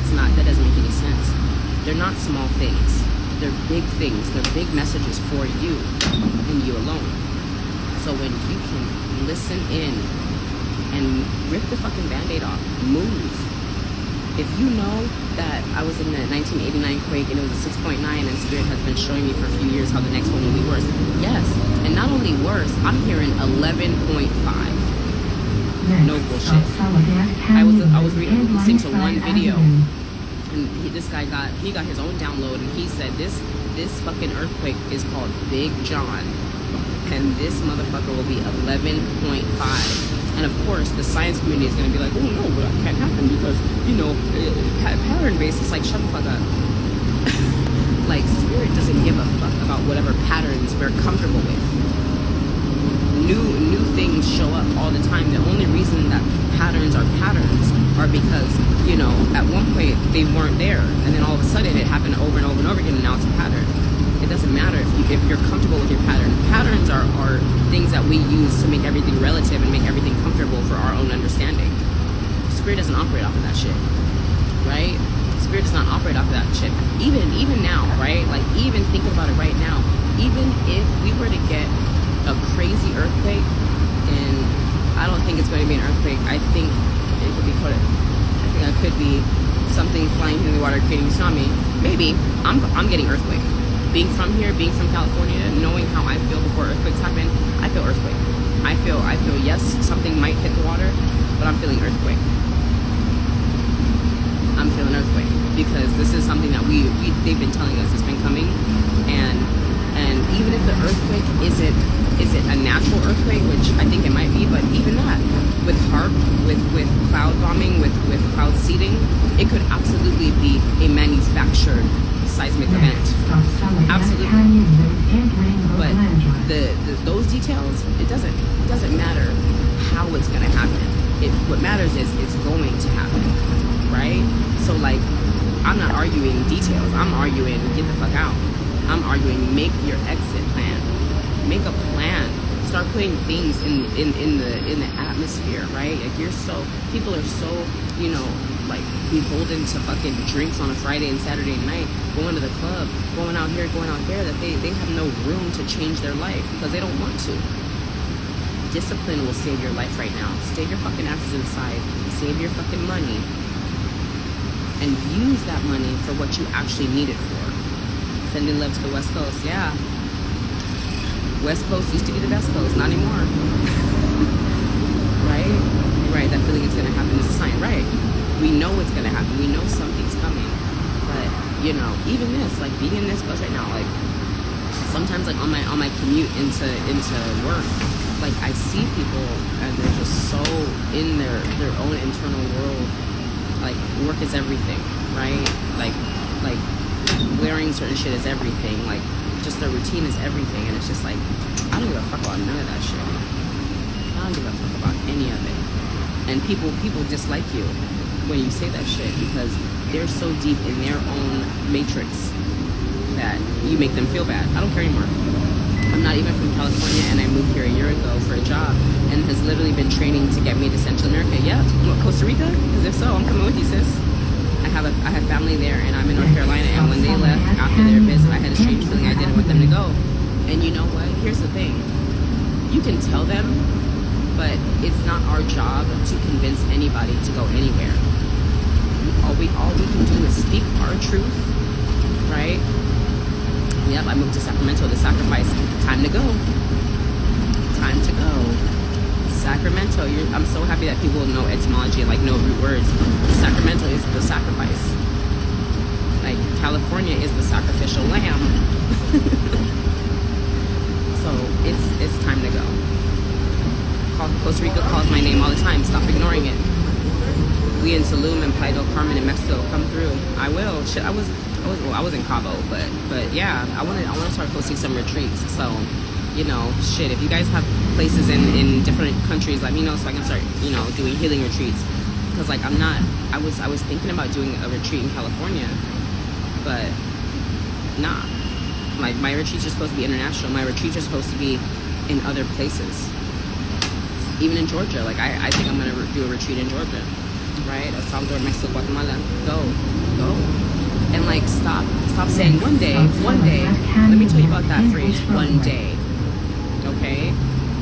that doesn't make any sense. They're not small things. They're big things. They're big messages for you and you alone. So when you can listen in and rip the fucking Band-Aid off, move. If you know that I was in the 1989 quake and it was a 6.9 and Spirit has been showing me for a few years how the next one will be worse. Yes, and not only worse, I'm hearing 11.5. No bullshit. I was listening to one video, and this guy got his own download, and he said this fucking earthquake is called Big John, and this motherfucker will be 11.5. And of course, the science community is going to be like, oh no, but that can't happen because, you know, pattern based. It's like, shut the fuck up. Like, Spirit doesn't give a fuck about whatever patterns we're comfortable with. New things show up all the time. The only reason that patterns are because, you know, at one point they weren't there, and then all of a sudden it happened over and over and over again, and now it's a pattern. It doesn't matter if you're comfortable with your pattern. Patterns are things that we use to make everything relative and make everything comfortable for our own understanding. Spirit doesn't operate off of that shit, right? Spirit does not operate off of that shit. Even now, right? Like, even thinking about it right now, even if we were to get a crazy earthquake, and I don't think it's going to be an earthquake. I think it could be something flying through the water creating a tsunami. Maybe I'm getting earthquake. Being from here, being from California, knowing how I feel before earthquakes happen, I feel earthquake. I feel yes, something might hit the water, but I'm feeling earthquake. I'm feeling earthquake because this is something that they've been telling us it's been coming, and even if the earthquake isn't a natural earthquake, which I think it might be, but even that, with cloud bombing, with cloud seeding, it could absolutely be a manufactured seismic event. Absolutely. But those details, it doesn't matter how it's gonna happen. What matters is it's going to happen, right? So like, I'm not arguing details. I'm arguing get the fuck out. I'm arguing make your exit plan. Make a plan. Start putting things in the atmosphere, right? Like, people are so, you know, like, beholden to fucking drinks on a Friday and Saturday night, going to the club, going out here, going out there, that they have no room to change their life because they don't want to. Discipline will save your life right now. Stay your fucking asses inside. Save your fucking money. And use that money for what you actually need it for. Sending love to the West Coast, yeah. West Coast used to be the best coast, not anymore. Right, that feeling is gonna happen is a sign, right? We know it's gonna happen, we know something's coming. But, you know, even this, like being in this bus right now, like sometimes like on my commute into work, like I see people and they're just so in their own internal world. Like, work is everything, right? Like wearing certain shit is everything. Like, just their routine is everything. And it's just like, I don't give a fuck about none of that shit. I don't give a fuck about any of it. And people dislike you when you say that shit because they're so deep in their own matrix that you make them feel bad. I don't care anymore. I'm not even from California, and I moved here a year ago for a job and has literally been training to get me to Central America. Yeah, what, Costa Rica? Because if so, I'm coming with you, sis. I have family there, and I'm in North Carolina, and when they left after their visit, I had a strange feeling I didn't want them to go. And you know what? Here's the thing. You can tell them, but it's not our job to convince anybody to go anywhere. All we can do is speak our truth, right? Yep, I moved to Sacramento to sacrifice. Time to go. Time to go. Sacramento. I'm so happy that people know etymology and like know root words. Sacramento is the sacrifice. Like, California is the sacrificial lamb. So it's time to go. Costa Rica calls my name all the time. Stop ignoring it. We in Tulum and Playa del Carmen in Mexico. Come through. I will. Shit, I was in Cabo, but yeah, I want to start hosting some retreats. So, you know, shit, if you guys have places in different countries, let me know so I can start, you know, doing healing retreats. Because like I was thinking about doing a retreat in California, but nah. Like, my retreats are supposed to be international. My retreats are supposed to be in other places. Even in Georgia. Like, I think I'm gonna do a retreat in Georgia, right? El Salvador, Mexico, Guatemala. Go. Like, stop saying one day. Let me tell you about that phrase, one day. Okay?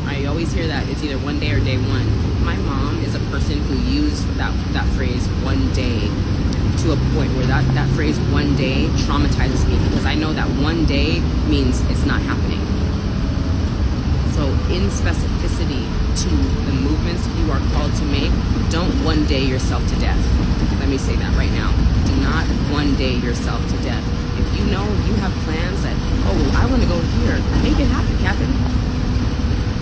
I always hear that it's either one day or day one. My mom is a person who used that phrase one day to a point where that phrase one day traumatizes me, because I know that one day means it's not happening. So in specificity to the movements you are called to make, don't one day yourself to death. Let me say that right now. Do not one day yourself to death. If you know you have plans that, oh, I want to go here, make it happen, Captain.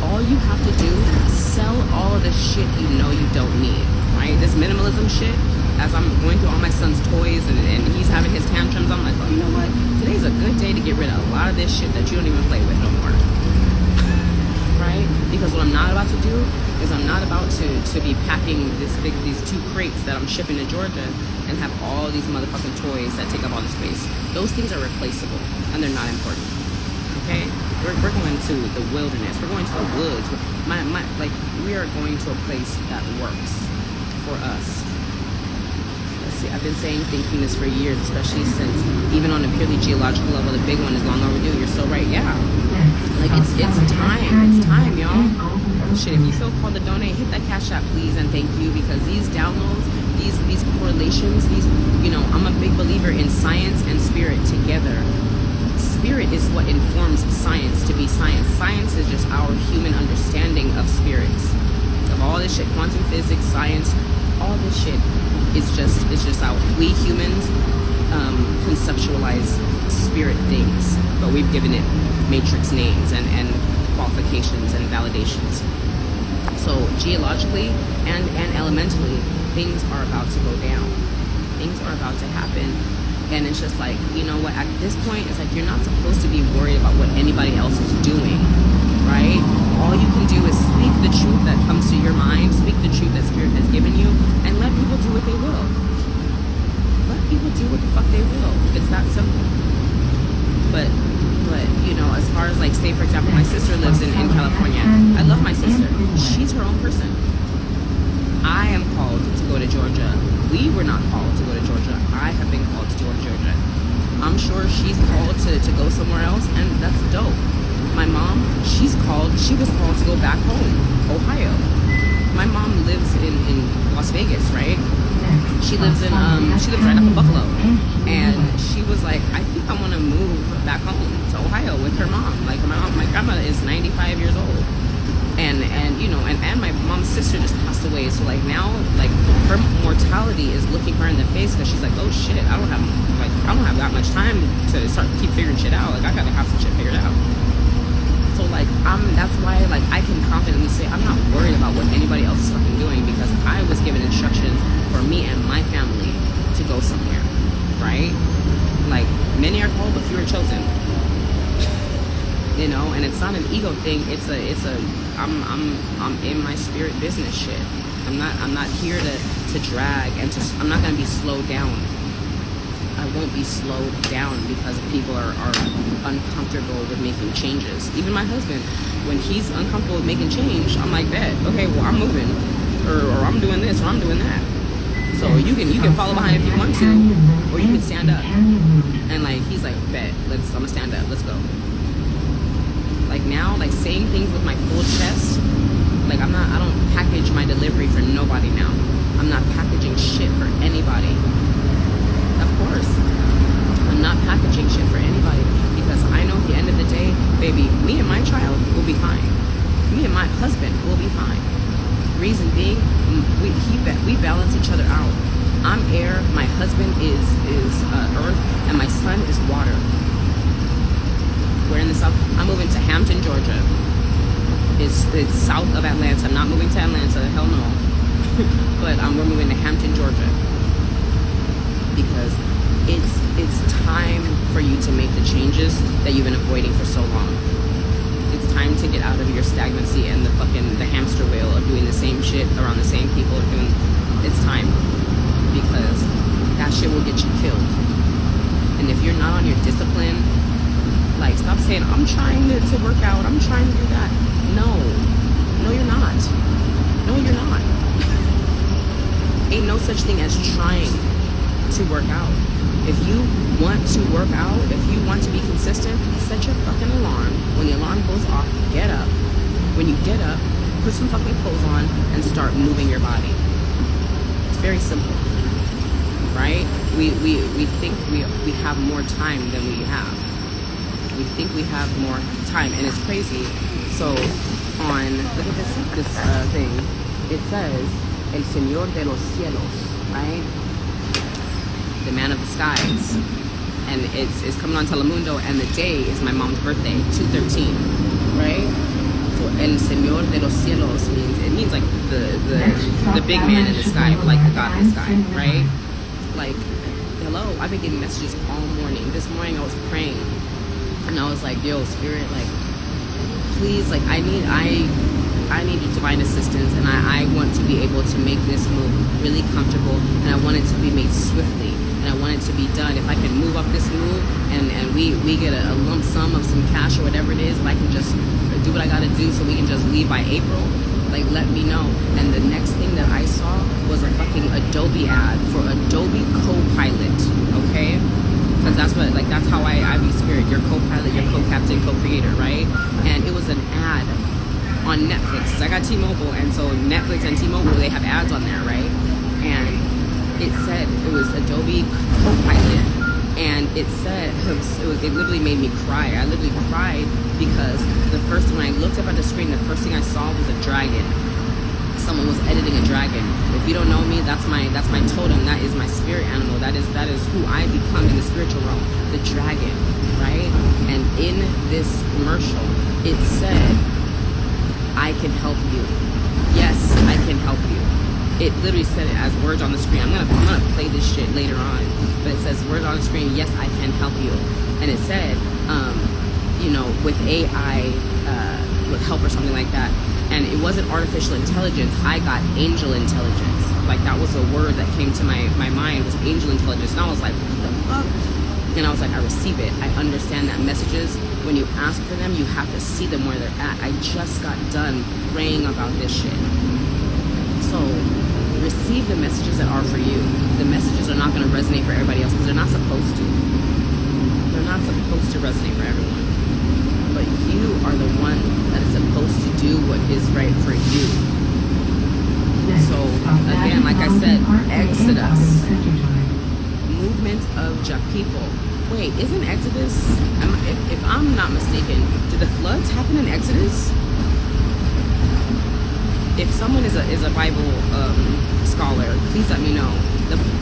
All you have to do is sell all of the shit you know you don't need, right? This minimalism shit, as I'm going through all my son's toys and he's having his tantrums, I'm like, oh, you know what? Today's a good day to get rid of a lot of this shit that you don't even play with no more. Right? Because what I'm not about to do is I'm not about to be packing these 2 crates that I'm shipping to Georgia and have all these motherfucking toys that take up all the space. Those things are replaceable and they're not important. Okay? We're going to the wilderness. We're going to the woods. We are going to a place that works for us. Let's see. I've been saying thinkingness for years, especially since even on a purely geological level, the big one is long overdue. You're so right. Yeah. Like it's time. It's time, y'all. Shit, if you feel called to donate, hit that Cash App, please, and thank you, because these downloads, these correlations, I'm a big believer in science and spirit together. Spirit is what informs science to be science. Science is just our human understanding of spirits, of all this shit, quantum physics, science, all this shit is just how we humans conceptualize spirit things, but we've given it matrix names and qualifications and validations. So geologically and elementally, things are about to go down. Things are about to happen. And it's just like, you know what, at this point, it's like you're not supposed to be worried about what anybody else is doing, right? All you can do is speak the truth that comes to your mind, speak the truth that Spirit has given you, and let people do what they will. Let people do what the fuck they will. It's that simple. But as far as, like, say, for example, my sister lives in California. I love my sister. She's her own person. I am called to go to Georgia. We were not called to go to Georgia. I have been called to go to Georgia. I'm sure she's called to go somewhere else, and that's dope. My mom, she was called to go back home, Ohio. My mom lives in Las Vegas, right? She lives right up in Buffalo. And she was like, I think I want to move back home to Ohio with her mom. Like, my grandma is 95 years old. And my mom's sister just passed away. So, like, now, like, her mortality is looking her in the face, because she's like, oh shit, I don't have that much time to keep figuring shit out. Like, I gotta have some shit figured out. So, like, that's why, like, I can confidently say I'm not worried about what anybody else is fucking doing, because I was given instructions for me and my family to go somewhere, right? Like, many are called, but few are chosen. And it's not an ego thing. I'm in my spirit business shit. I'm not here to drag I'm not gonna be slowed down. I won't be slowed down because people are uncomfortable with making changes. Even my husband, when he's uncomfortable with making change, I'm like, bet, okay, well, I'm moving, or I'm doing this, or I'm doing that. So you can follow behind if you want to, or you can stand up. And, like, he's like, bet, I'm gonna stand up, let's go. Like, now, like, saying things with my full chest, like, I don't package my delivery for nobody now. I'm not packaging shit for anybody. Of course, I'm not packaging shit for anybody, because I know at the end of the day, baby, me and my child will be fine. Me and my husband will be fine. Reason being, we balance each other out. I'm air, my husband is earth, and my son is water. We're in the south. I'm moving to Hampton, Georgia. It's south of Atlanta. I'm not moving to Atlanta, hell no. But we're moving to Hampton, Georgia, because it's time for you to make the changes that you've been avoiding for so long. It's time to get out of your stagnancy and the hamster wheel of doing the same shit around the same people. It's time, because that shit will get you killed. And if you're not on your discipline, like, stop saying, I'm trying to work out, I'm trying to do that. No, you're not. No, you're not. Ain't no such thing as trying. to work out. If you want to work out, if you want to be consistent, set your fucking alarm. When the alarm goes off, get up. When you get up, put some fucking clothes on and start moving your body. It's very simple, right? We think we have more time than we have. We think we have more time, and it's crazy. So look at this thing. It says, El Señor de los Cielos, right? The man of the skies. And it's coming on Telemundo, and the day is my mom's birthday, 2/13, right? So El Señor de los Cielos means like the big man in the sky, or like the God in the sky, right? Like, hello, I've been getting messages all morning. This morning I was praying, and I was like, yo, Spirit, like, please, like, I need your divine assistance, and I want to be able to make this move really comfortable, and I want it to be made swiftly, and I want it to be done. If I can move up this move, and we get a lump sum of some cash or whatever it is, if I can just do what I gotta do so we can just leave by April, like, let me know. And the next thing that I saw was a fucking Adobe ad for Adobe Copilot, okay? Because that's how I view Spirit. Your co-pilot, your co-captain, co-creator, right? And it was an ad on Netflix. So I got T-Mobile, and so Netflix and T-Mobile, they have ads on there, right? And it said it was Adobe Copilot, and it said it literally made me cry. I literally cried because when I looked up at the screen, the first thing I saw was a dragon. Someone was editing a dragon. If you don't know me, that's my totem. That is my spirit animal. That is who I become in the spiritual realm, the dragon, right? And in this commercial, it said, I can help you. Yes, I can help you. It literally said it as words on the screen. I'm gonna play this shit later on, but it says words on the screen. Yes, I can help you. And it said, with AI, with help or something like that. And it wasn't artificial intelligence. I got angel intelligence. Like, that was a word that came to my mind, was angel intelligence. And I was like, what the fuck? And I was like, I receive it. I understand that messages, when you ask for them, you have to see them where they're at. I just got done praying about this shit. So receive the messages that are for you. The messages are not going to resonate for everybody else because they're not supposed to. They're not supposed to resonate for everyone. But you are the one that is supposed to do what is right for you. So again, like I said, Exodus, movement of people. Wait, isn't Exodus? If I'm not mistaken, did the floods happen in Exodus? If someone is a Bible scholar, please let me know.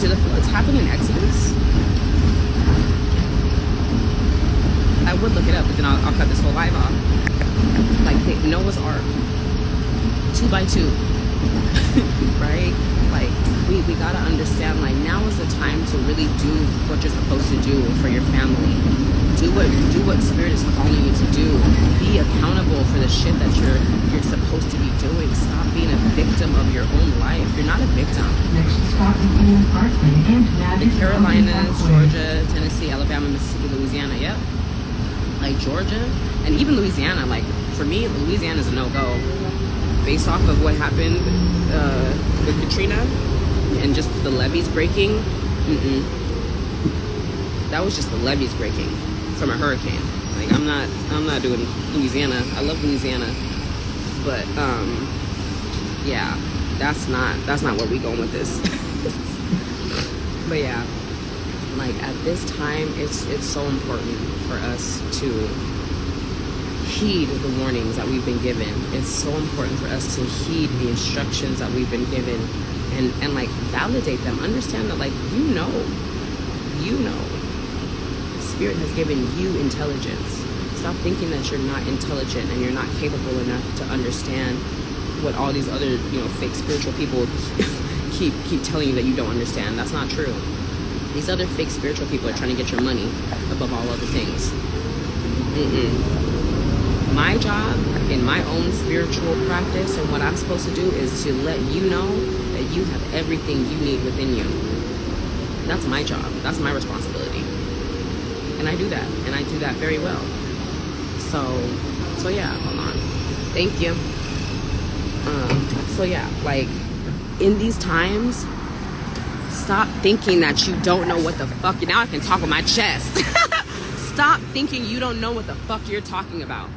Did the floods happen in Exodus? I would look it up, but then I'll cut this whole live off. Like, Noah's Ark, 2 by 2, right? Like, we gotta understand, like, now is the time to really do what you're supposed to do for your family. Do what Spirit is calling you to do. Be accountable for the shit that you're supposed to be doing. Stop being a victim of your own life. You're not a victim. The Carolinas, Georgia, Tennessee, Alabama, Mississippi, Louisiana, yep. Like Georgia and even Louisiana, like, for me, Louisiana is a no-go based off of what happened with Katrina and just the levees breaking. That was just the levees breaking from a hurricane. Like, I'm not doing Louisiana. I love Louisiana, but yeah, that's not where we going with this. But yeah, like, at this time, it's so important for us to heed the warnings that we've been given. It's so important for us to heed the instructions that we've been given, and like, validate them. Understand that, like, you know, Spirit has given you intelligence. Stop thinking that you're not intelligent and you're not capable enough to understand what all these other, fake spiritual people keep telling you that you don't understand. That's not true. These other fake spiritual people are trying to get your money above all other things. My job in my own spiritual practice and what I'm supposed to do is to let you know that you have everything you need within you. That's my job. That's my responsibility. And I do that. And I do that very well. So yeah, hold on. Thank you. So yeah, like, in these times, Stop thinking that you don't know what the fuck. Now I can talk with my chest. Stop thinking you don't know what the fuck you're talking about.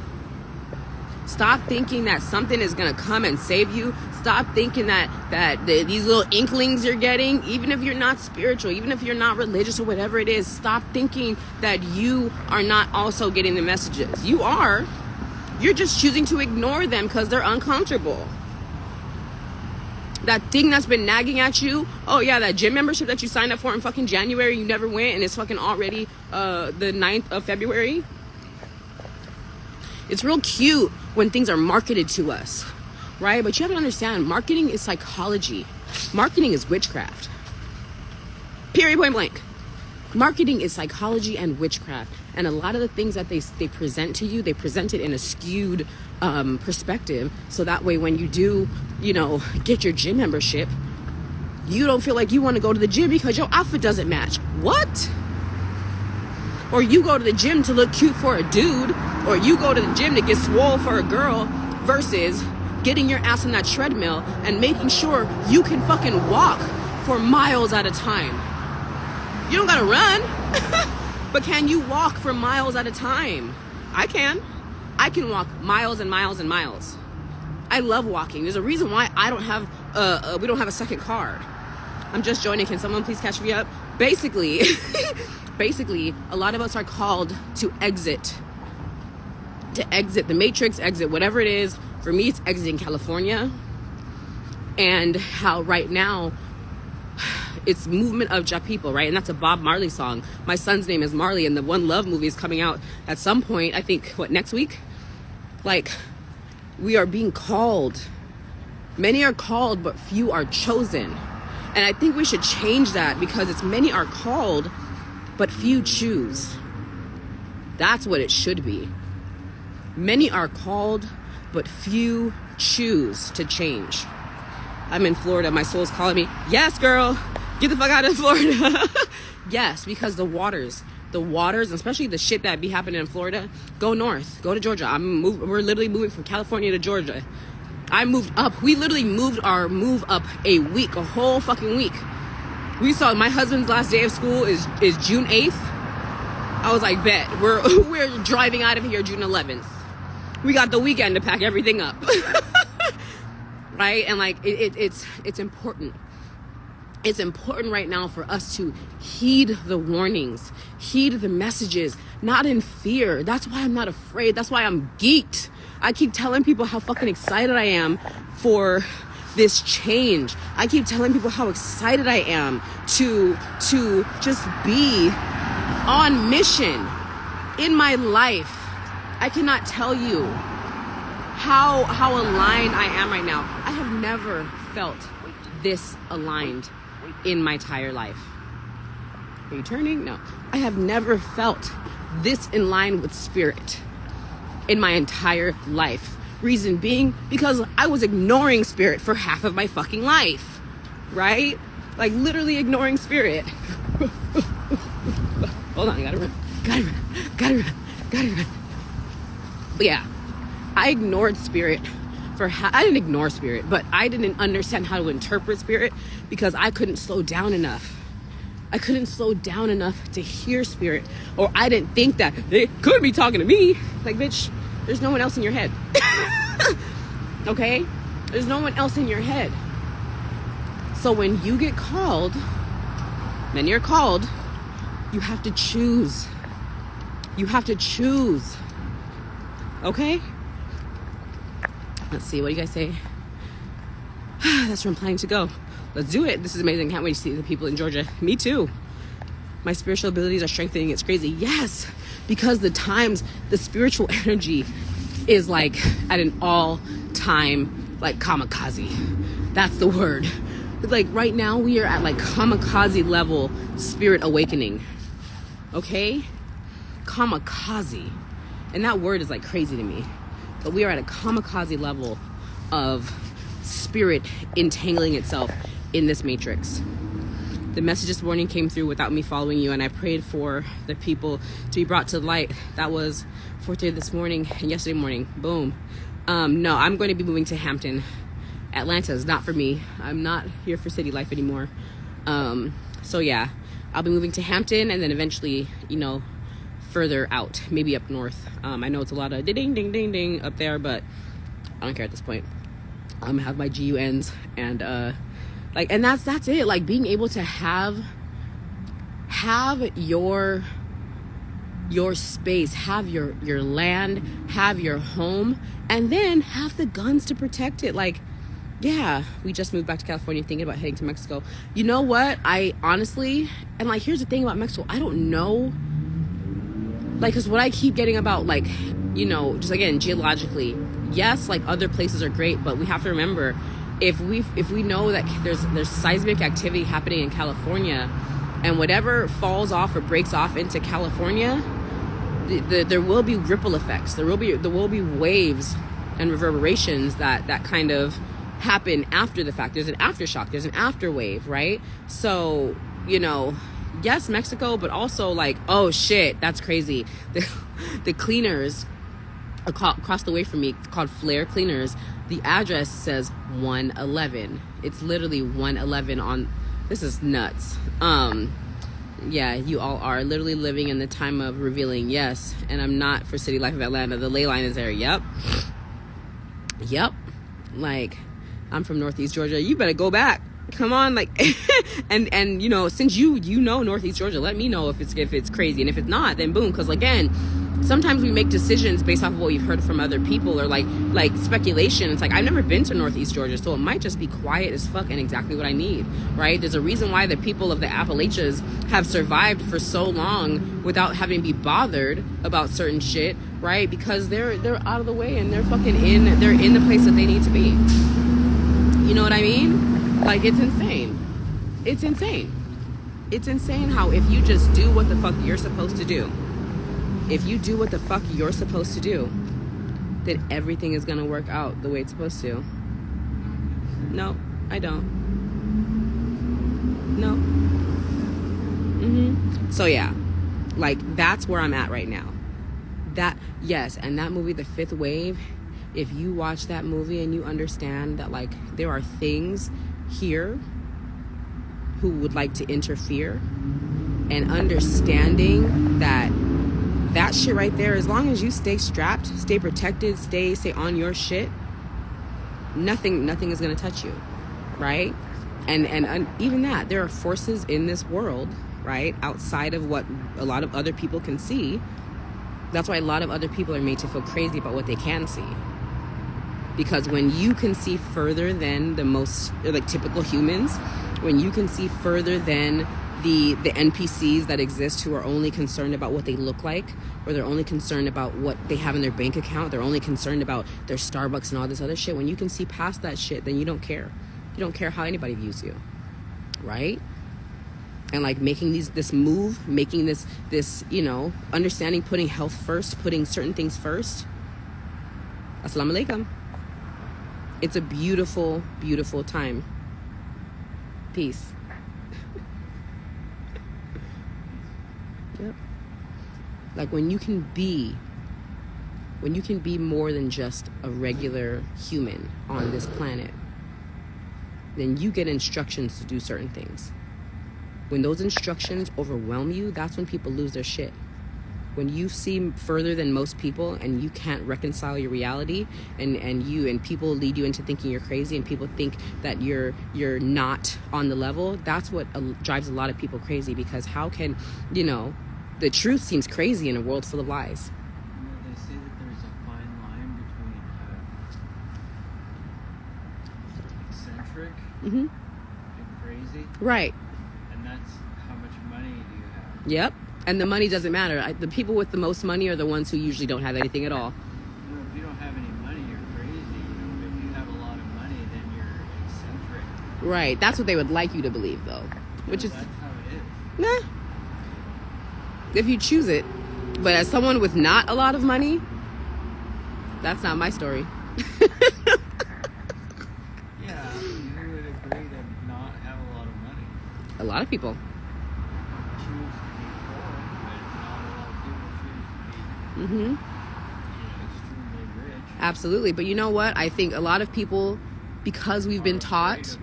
Stop thinking that something is going to come and save you. Stop thinking that these little inklings you're getting, even if you're not spiritual, even if you're not religious or whatever it is, stop thinking that you are not also getting the messages. You are. You're just choosing to ignore them because they're uncomfortable. That thing that's been nagging at you, oh yeah, that gym membership that you signed up for in fucking January, you never went, and it's fucking already the 9th of February. It's real cute when things are marketed to us, right? But you have to understand, marketing is psychology. Marketing is witchcraft. Period, point blank. Marketing is psychology and witchcraft. And a lot of the things that they present to you, they present it in a skewed perspective. So that way when you do, get your gym membership, you don't feel like you want to go to the gym because your outfit doesn't match. What? Or you go to the gym to look cute for a dude, or you go to the gym to get swole for a girl, versus getting your ass on that treadmill and making sure you can fucking walk for miles at a time. You don't gotta run, but can you walk for miles at a time? I can walk miles and miles and miles. I love walking. There's a reason why I don't have we don't have a second car. I'm just joining. Can someone please catch me up? Basically, a lot of us are called to exit the matrix, exit whatever it is. For me, it's exiting California. And how right now, it's movement of Ja people, right? And that's a Bob Marley song. My son's name is Marley, and the One Love movie is coming out at some point, I think, next week? Like, we are being called. Many are called, but few are chosen. And I think we should change that, because it's many are called, but few choose. That's what it should be. Many are called, but few choose to change. I'm in Florida. My soul's calling me. Yes, girl. Get the fuck out of Florida. Yes, because the waters, especially the shit that be happening in Florida, go north, go to Georgia. We're literally moving from California to Georgia. I moved up. We literally moved our move up a whole fucking week. We saw my husband's last day of school is June 8th. I was like, bet. We're driving out of here June 11th. We got the weekend to pack everything up. Right? And like, it's important. It's important right now for us to heed the warnings, heed the messages, not in fear. That's why I'm not afraid. That's why I'm geeked. I keep telling people how fucking excited I am for this change. I keep telling people how excited I am to just be on mission in my life. I cannot tell you how aligned I am right now. I have never felt this aligned in my entire life. Are you turning? No. I have never felt this in line with spirit in my entire life. Reason being, because I was ignoring spirit for half of my fucking life. Right? Like literally ignoring spirit. Hold on, gotta run. But yeah, I ignored spirit I didn't ignore spirit, but I didn't understand how to interpret spirit because I couldn't slow down enough. I couldn't slow down enough to hear spirit, or I didn't think that they could be talking to me. Like, bitch, there's no one else in your head. Okay? There's no one else in your head. So when you get called, when you're called, you have to choose. You have to choose. Okay? Let's see, what do you guys say? That's where I'm planning to go. Let's do it. This is amazing. Can't wait to see the people in Georgia. Me too. My spiritual abilities are strengthening. It's crazy. Yes, because the spiritual energy is like at an all-time like kamikaze. That's the word. Like right now we are at like kamikaze level spirit awakening. Okay? Kamikaze. And that word is like crazy to me. But we are at a kamikaze level of spirit entangling itself in this matrix. The message this morning came through without me following you, and I prayed for the people to be brought to light. That was 4:30 this morning and yesterday morning. Boom. No, I'm going to be moving to Hampton. Atlanta is not for me. I'm not here for city life anymore. So yeah, I'll be moving to Hampton, and then eventually, you know, further out, maybe up north. I know it's a lot of ding ding ding ding up there, but I don't care at this point. I'm have my GUNs, and like, and that's it. Like, being able to have your space, have your land, have your home, and then have the guns to protect it. Like, yeah, we just moved back to California, thinking about heading to Mexico. You know what? I honestly, and like, here's the thing about Mexico, I don't know, like, because what I keep getting about, like, you know, just again, geologically, yes, like, other places are great, but we have to remember, if we know that there's seismic activity happening in California, and whatever falls off or breaks off into California, there will be ripple effects. There will be waves and reverberations that kind of happen after the fact. There's an aftershock. There's an after wave, right? So, you know, yes, Mexico, but also, like, oh shit, that's crazy. The cleaners across the way from me, called Flare Cleaners, the address says 111. It's literally 111 on. This is nuts. Yeah, you all are literally living in the time of revealing. Yes, and I'm not for City Life of Atlanta. The ley line is there. Yep. Like, I'm from Northeast Georgia. You better go back. Come on, like, and you know, since you know Northeast Georgia, let me know if it's crazy, and if it's not, then boom. Because again, sometimes we make decisions based off of what we've heard from other people, or like speculation. It's like, I've never been to Northeast Georgia, so it might just be quiet as fuck and exactly what I need, right? There's a reason why the people of the Appalachians have survived for so long without having to be bothered about certain shit, right? Because they're out of the way, and they're in the place that they need to be. You know what I mean? Like, it's insane. It's insane. It's insane how, if you just do what the fuck you're supposed to do, if you do what the fuck you're supposed to do, then everything is gonna work out the way it's supposed to. No, I don't. No. So yeah, like, that's where I'm at right now. That, yes, and that movie, The Fifth Wave, if you watch that movie and you understand that, like, there are things here who would like to interfere, and understanding that shit right there, as long as you stay strapped, stay protected, stay on your shit, nothing is gonna touch you, right? And even that, there are forces in this world, right, outside of what a lot of other people can see. That's why a lot of other people are made to feel crazy about what they can see. Because when you can see further than the most, like, typical humans, when you can see further than the NPCs that exist, who are only concerned about what they look like, or they're only concerned about what they have in their bank account, they're only concerned about their Starbucks and all this other shit, when you can see past that shit, then you don't care. You don't care how anybody views you, right? And, like, making this move, making this, you know, understanding, putting health first, putting certain things first. Assalamu alaikum. It's a beautiful, beautiful time. Peace. Yep. Like, when you can be more than just a regular human on this planet, then you get instructions to do certain things. When those instructions overwhelm you, that's when people lose their shit. When you see further than most people, and you can't reconcile your reality, and people lead you into thinking you're crazy, and people think that you're not on the level, that's what drives a lot of people crazy. Because how can, you know, the truth seems crazy in a world full of lies. You know, they say that there's a fine line between eccentric and crazy. Right. And that's how much money do you have. Yep. And the money doesn't matter. The people with the most money are the ones who usually don't have anything at all. You know, if you don't have any money, you're crazy. You know, if you have a lot of money, then you're eccentric. Right. That's what they would like you to believe, though. Which is, that's how it is. nah. If you choose it. But as someone with not a lot of money, that's not my story. Yeah, you would agree to not have a lot of money. A lot of people. Choose to be poor, but not a lot of people choose to be extremely rich. Absolutely. But you know what? I think a lot of people, because we've been taught,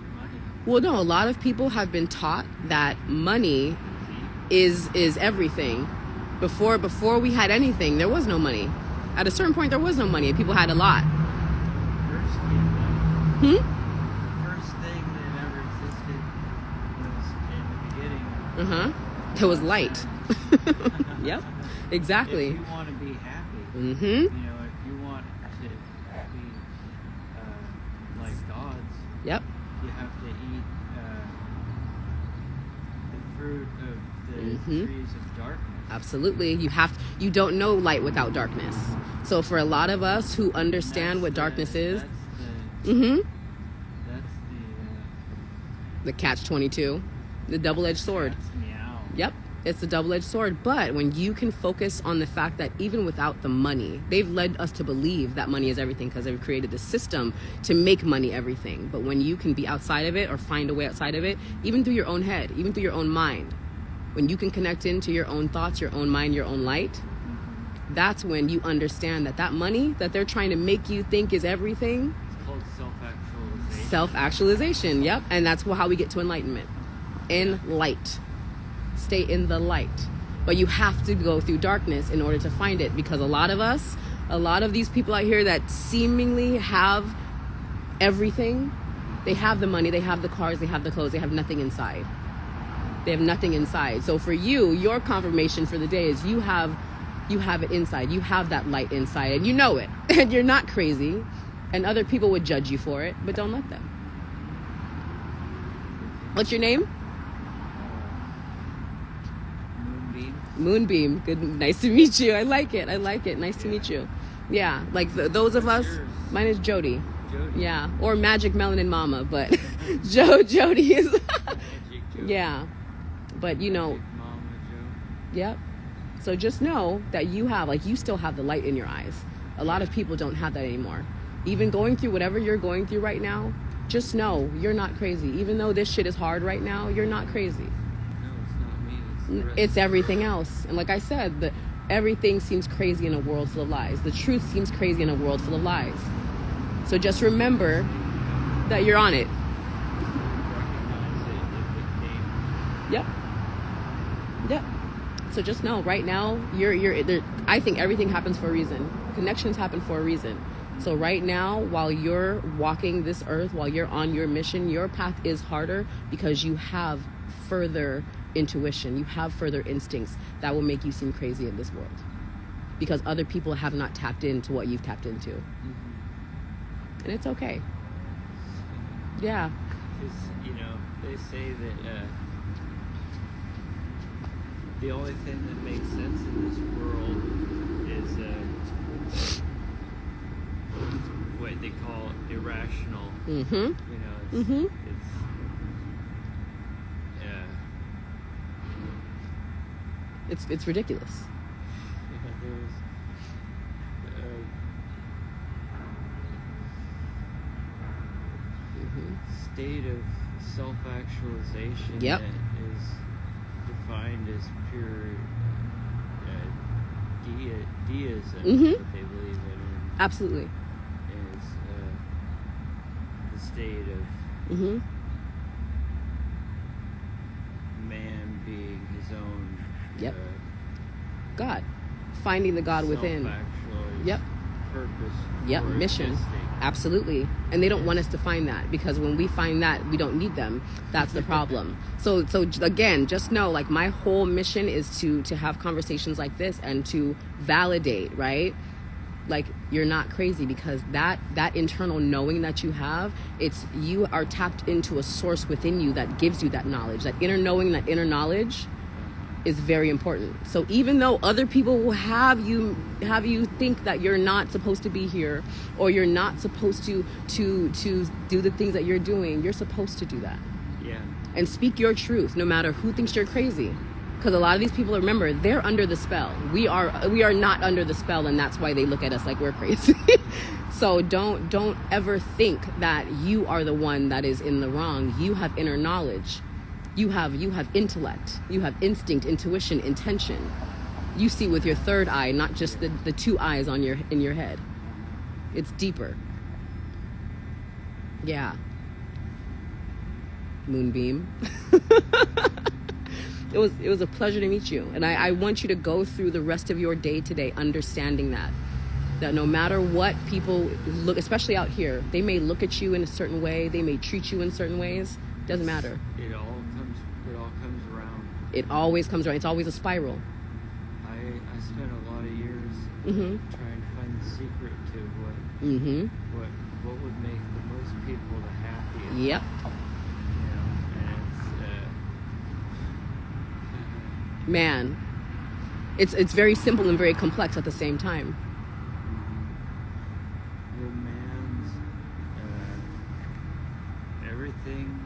Well, no, a lot of people have been taught that money is everything. Before we had anything, there was no money. At a certain point, there was no money. People had a lot. First came up. Hmm? First thing that ever existed was in the beginning. There was light. Yep, exactly. If you want to be happy, Mm-hmm. you know, if you want to be like gods, Yep. you have to eat the fruit of the Mhm. trees of darkness. Absolutely. You don't know light without darkness. So for a lot of us who understand what darkness is, That's the catch-22, the double-edged sword. That's meow. Yep, it's a double-edged sword. But when you can focus on the fact that even without the money, they've led us to believe that money is everything because they've created the system to make money everything. But when you can be outside of it or find a way outside of it, even through your own head, even through your own mind, when you can connect into your own thoughts, your own mind, your own light, that's when you understand that money that they're trying to make you think is everything. It's called self-actualization. Self-actualization, yep. And that's how we get to enlightenment. In light. Stay in the light. But you have to go through darkness in order to find it, because a lot of these people out here that seemingly have everything, they have the money, they have the cars, they have the clothes, they have nothing inside. They have nothing inside. So for you, your confirmation for the day is you have it inside. You have that light inside, and you know it. And you're not crazy. And other people would judge you for it, but don't let them. What's your name? Moonbeam. Moonbeam. Good. Nice to meet you. I like it. Nice to meet you. Yeah. Like those of us. What's yours? Mine is Jody. Jody. Yeah. Or Magicmelaninmama, but Jody is. Magic Joe. Yeah. But you know. Magic Mama Joe. Yep. So just know that you still have the light in your eyes. A lot of people don't have that anymore. Even going through whatever you're going through right now, just know you're not crazy. Even though this shit is hard right now, you're not crazy. No, it's not me. It's the rest It's of the everything world. else. And like I said, everything seems crazy in a world full of lies. The truth seems crazy in a world full of lies. So just remember that you're on it. Recognize it if it came. Yep. Yep. So just know right now you're there. I think everything happens for a reason. Connections happen for a reason. So right now, while you're walking this earth, while you're on your mission, your path is harder because you have further intuition. You have further instincts that will make you seem crazy in this world. Because other people have not tapped into what you've tapped into. And it's okay. Yeah. Because, you know, they say that the only thing that makes sense in this world is what they call irrational. Mm-hmm. You know, Mm-hmm. It's ridiculous. there was state of self-actualization Yep. that is defined as pure deism, Mhm. that they believe in, Absolutely. is the state of Mm-hmm. man being his own Yep. God. Finding the God within. self-actualized Yep. purpose Yep. for Mission. existing. Absolutely. And they don't want us to find that, because when we find that, we don't need them. That's the problem. So again, just know, like, my whole mission is to have conversations like this and to validate, right? Like, you're not crazy, because that internal knowing that you have, you are tapped into a source within you that gives you that knowledge. That inner knowing, that inner knowledge is very important. So even though other people will have you think that you're not supposed to be here, or you're not supposed to do the things that you're doing, you're supposed to do that. Yeah. And speak your truth, no matter who thinks you're crazy. Because a lot of these people, remember, they're under the spell. We are not under the spell, and that's why they look at us like we're crazy. So don't ever think that you are the one that is in the wrong. You have inner knowledge. You have intellect. You have instinct, intuition, intention. You see with your third eye, not just the two eyes in your head. It's deeper. Yeah. Moonbeam. It was a pleasure to meet you. And I want you to go through the rest of your day today understanding that no matter what people look, especially out here, they may look at you in a certain way, they may treat you in certain ways. Doesn't matter. It all comes around. It always comes around. It's always a spiral. I spent a lot of years Mm-hmm. trying to find the secret to Mm-hmm. what would make the most people the happiest. Yep. You know, and Man, it's very simple and very complex at the same time. the man's everything